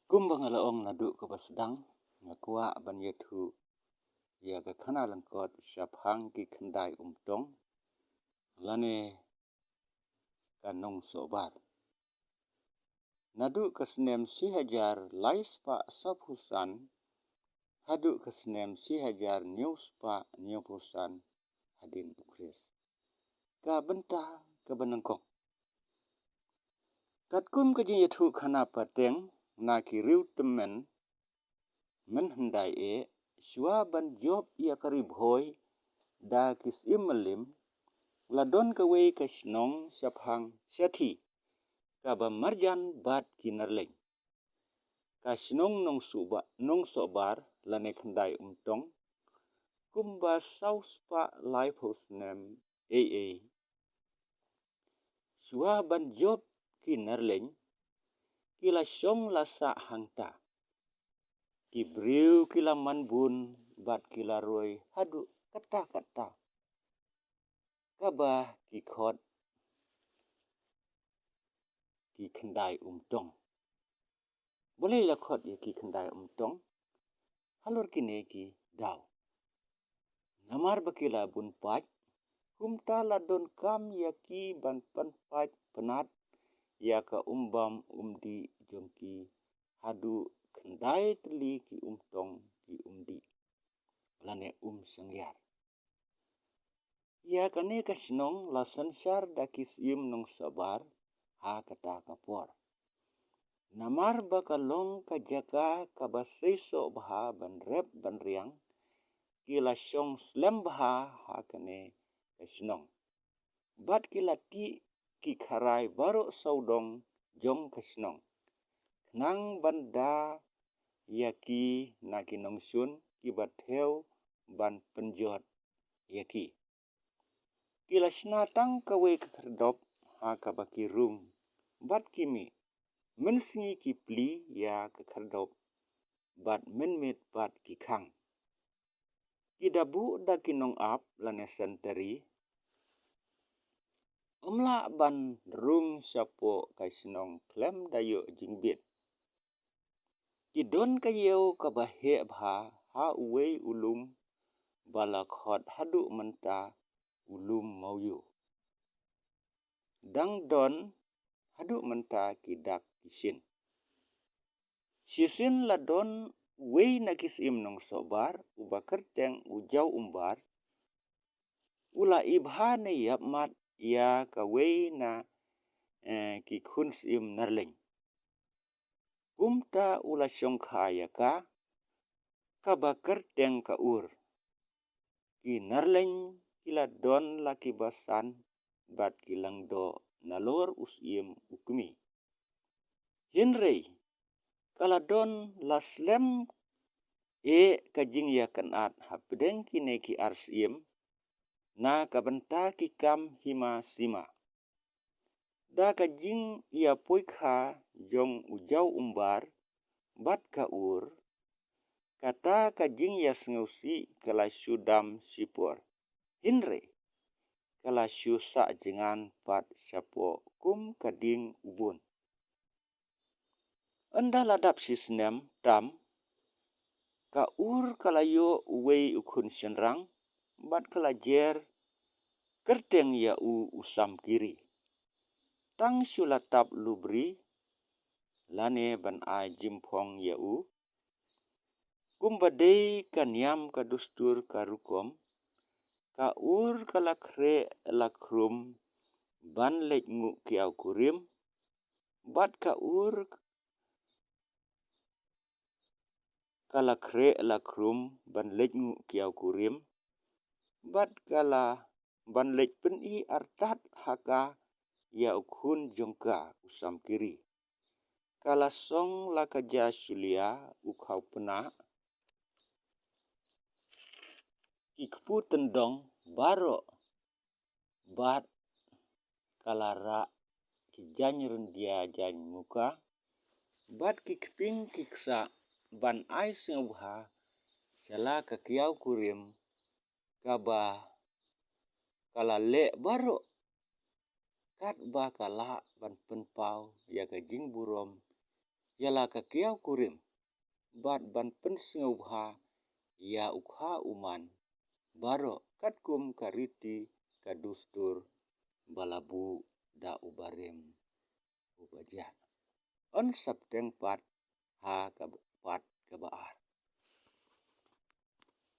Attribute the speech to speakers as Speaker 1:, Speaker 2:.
Speaker 1: Kumbang alaong nadu ke pasedang, ngakua ban yathu ya ke kana langkot syapang ki kendai umtong, lane kanong sobat. Nadu ke senem si hajar lais pa sabhusan, hadu ke senem si hajar news pa nyupusan hadin ukris. Ka bentah ke benengkong. Katkum ke jin yathu kana pateng, na ki riu temen, men hendai syua ban job ia karib hoi, da kis imelim, ladon kawe kasnong syapang syati, ka ba marjan bat kinarleng. Kasnong nong sobar lane kendai umtong, kumba saus pa life house nem syua ban job kinarleng, kila syong lasa hangta. Kibriu kila manbun bat kila roi hadu kata-kata. Kabah kikot ki kendai umtong. Boleh lakot ya ki kendai umtong. Halur kini ki daw. Namar bakila bun paj. Kumta ladon kam ya ki ban pan paj penat. Ya ka umbam umdi jongki hadu kendai teli ki umtong ki umdi. Lane sengyar. Ya kane kasnong lasan syar dakis im nong sabar ha kata kapor. Namar bakalong kajaka kabaseso baha ban rep ban riang kila syong slem baha ha kane kasnong. Bat kila ti ki kharai baru saudong jong kasnong. Kenang banda yaki na kinong sun ki batheu ban penjot yaki. Kila senatang kawe kekerdop ha kabaki rum. Bat kimi mensingi kipli ya kekerdop. Bat menmit bat kikang. Kidabu da kinong ap lane senteri. Omla ban rung syapo kaisnong klem dayo jingbit. Kidon kayeu kabahe bha ha uwei ulum balakhot hadu menta ulum mauyu. Dang don hadu menta kidak kisin. Sisin ladon wei nakis im nong sobar ubakar teng ujau umbar. Ula ibha ne yapmat ya kawei na ki khuns im narleng. Kumta ula syongkha ya ka kabakar teng ka ur. Ki narleng kila don laki basan bat kilang do nalor usim ukmi. Hinrei kaladon laslem kajing ya kanat hapdeng kine ki arsim na kabenta ki kam hima sima. Da kajing ya poikha jong ujau umbar bat ka ur kata kajing ya sengausi kalasyu dam sipur. Hinre kalasyu sa jengan pat syapo kum kading ubun. Anda ladap sisnem tam ka ur kalayo uwei ukun senrang bat kalajer kerteng ya usam kiri. Tang syulatap lubri lane ban jimpong ya kumbadei kanyam kadustur karukom ka ur kalakre lakrum ban lek ngu kiau kurim bat ka ur kalakre lakrum ban lek ngu kiau kurim bat kala ban lek peni artat haka ya ukun jongka usam kiri. Kala song lakaja syulia ukau pena ikpu tendong baro bat kalara kijany rendia jany muka bat kikping kiksa ban ai sengabha sela kakiau kurim kaba kala le baro kat ba kala ban penpau ya kajing burom Yala ka kiau kurim, bat ban pensingau bha, ya ukha uman, baro katkum kariti kadustur, balabu da ubarim ubajan. On sabteng pat ha pat kabaar.